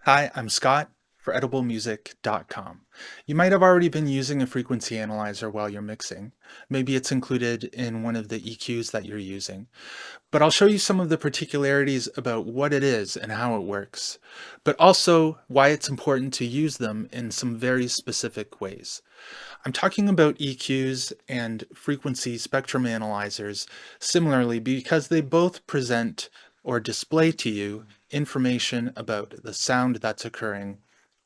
Hi, I'm Scott for ediblemusic.com. You might have already been using a frequency analyzer while you're mixing. Maybe it's included in one of the EQs that you're using. But I'll show you some of the particularities about what it is and how it works, but also why it's important to use them in some very specific ways. I'm talking about EQs and frequency spectrum analyzers similarly because they both present or display to you information about the sound that's occurring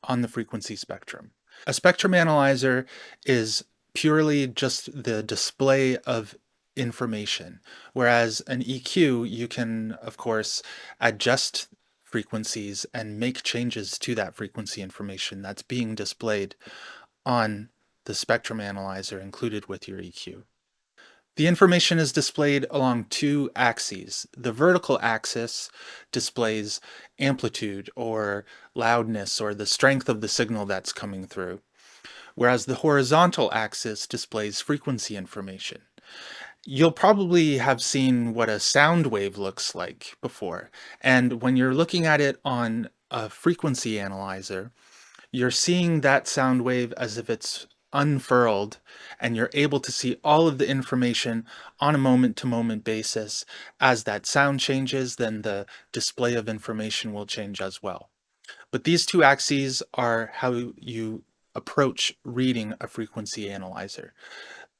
on the frequency spectrum. A spectrum analyzer is purely just the display of information, whereas an EQ, you can, of course, adjust frequencies and make changes to that frequency information that's being displayed on the spectrum analyzer included with your EQ. The information is displayed along two axes. The vertical axis displays amplitude or loudness or the strength of the signal that's coming through, whereas the horizontal axis displays frequency information. You'll probably have seen what a sound wave looks like before, and when you're looking at it on a frequency analyzer, you're seeing that sound wave as if it's unfurled, and you're able to see all of the information on a moment-to-moment basis. As that sound changes, then the display of information will change as well. But these two axes are how you approach reading a frequency analyzer.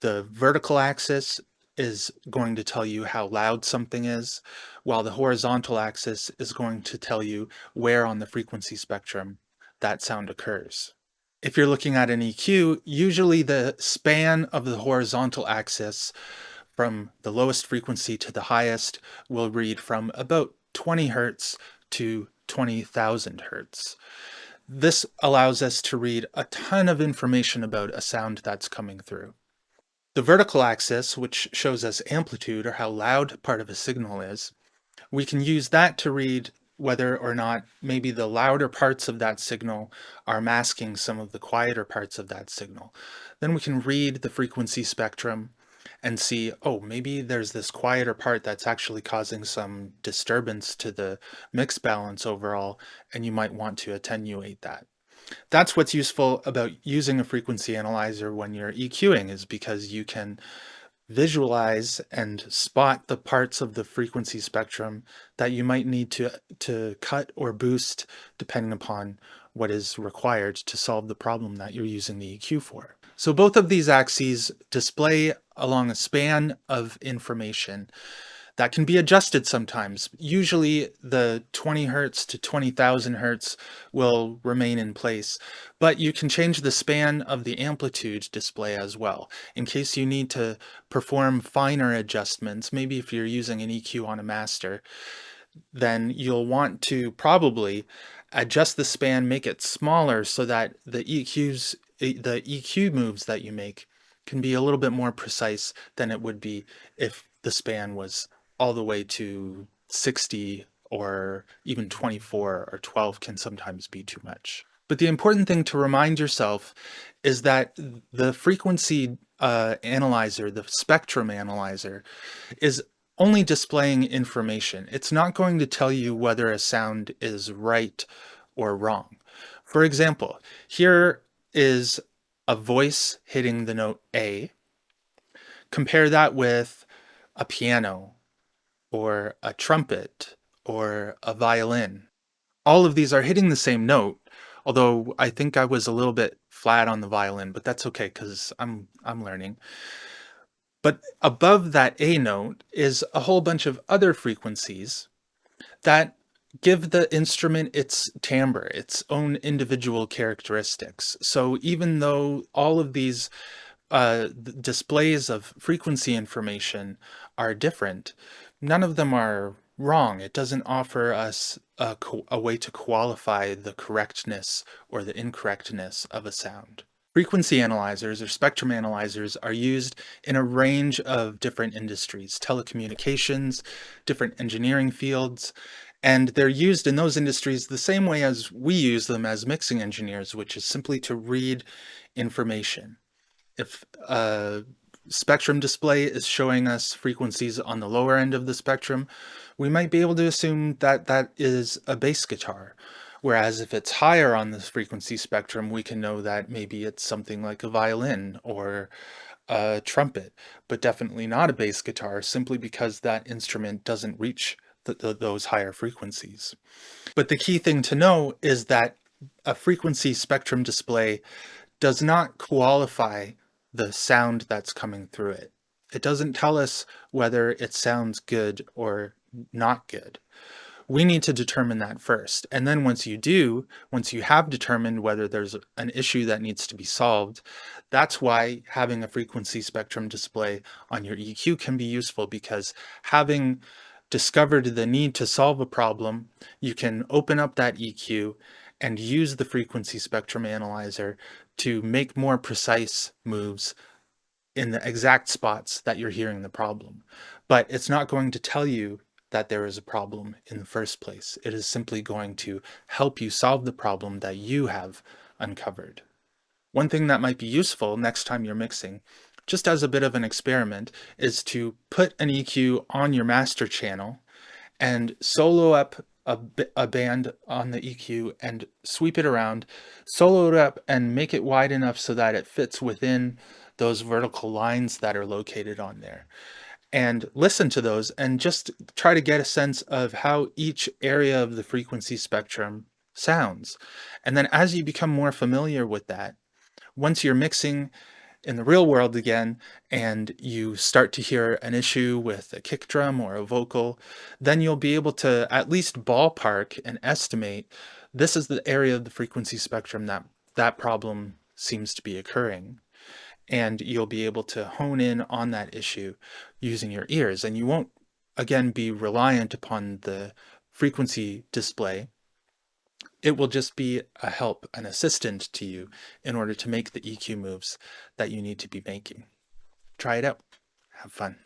The vertical axis is going to tell you how loud something is, while the horizontal axis is going to tell you where on the frequency spectrum that sound occurs. If you're looking at an EQ, usually the span of the horizontal axis from the lowest frequency to the highest will read from about 20 hertz to 20,000 hertz. This allows us to read a ton of information about a sound that's coming through. The vertical axis, which shows us amplitude or how loud part of a signal is, we can use that to read whether or not maybe the louder parts of that signal are masking some of the quieter parts of that signal. Then we can read the frequency spectrum and see, oh, maybe there's this quieter part that's actually causing some disturbance to the mix balance overall, and you might want to attenuate that. That's what's useful about using a frequency analyzer when you're EQing, is because you can visualize and spot the parts of the frequency spectrum that you might need to cut or boost depending upon what is required to solve the problem that you're using the EQ for. So both of these axes display along a span of information that can be adjusted sometimes. Usually the 20 hertz to 20,000 hertz will remain in place, but you can change the span of the amplitude display as well, in case you need to perform finer adjustments. Maybe if you're using an EQ on a master, then you'll want to probably adjust the span, make it smaller so that the EQ moves that you make can be a little bit more precise than it would be if the span was all the way to 60, or even 24 or 12 can sometimes be too much. But the important thing to remind yourself is that the frequency analyzer, the spectrum analyzer, is only displaying information. It's not going to tell you whether a sound is right or wrong. For example, here is a voice hitting the note A. Compare that with a piano or a trumpet or a violin. All of these are hitting the same note, although I think I was a little bit flat on the violin, but that's okay because I'm learning. But above that A note is a whole bunch of other frequencies that give the instrument its timbre, its own individual characteristics. So even though all of these displays of frequency information are different, none of them are wrong. It doesn't offer us a way to qualify the correctness or the incorrectness of a sound. Frequency analyzers or spectrum analyzers are used in a range of different industries, telecommunications, different engineering fields, and they're used in those industries the same way as we use them as mixing engineers, which is simply to read information. If a spectrum display is showing us frequencies on the lower end of the spectrum, we might be able to assume that that is a bass guitar. Whereas if it's higher on this frequency spectrum, we can know that maybe it's something like a violin or a trumpet, but definitely not a bass guitar, simply because that instrument doesn't reach those higher frequencies. But the key thing to know is that a frequency spectrum display does not qualify the sound that's coming through it. It doesn't tell us whether it sounds good or not good. We need to determine that first. And then once you have determined whether there's an issue that needs to be solved, that's why having a frequency spectrum display on your EQ can be useful, because having discovered the need to solve a problem, you can open up that EQ and use the frequency spectrum analyzer to make more precise moves in the exact spots that you're hearing the problem. But it's not going to tell you that there is a problem in the first place. It is simply going to help you solve the problem that you have uncovered. One thing that might be useful next time you're mixing, just as a bit of an experiment, is to put an EQ on your master channel and solo up a band on the EQ and sweep it around, solo it up and make it wide enough so that it fits within those vertical lines that are located on there. And listen to those and just try to get a sense of how each area of the frequency spectrum sounds. And then as you become more familiar with that, once you're mixing in the real world again and you start to hear an issue with a kick drum or a vocal, then you'll be able to at least ballpark and estimate this is the area of the frequency spectrum that problem seems to be occurring. And you'll be able to hone in on that issue using your ears, and you won't again be reliant upon the frequency display. It will just be a help, an assistant to you in order to make the EQ moves that you need to be making. Try it out. Have fun.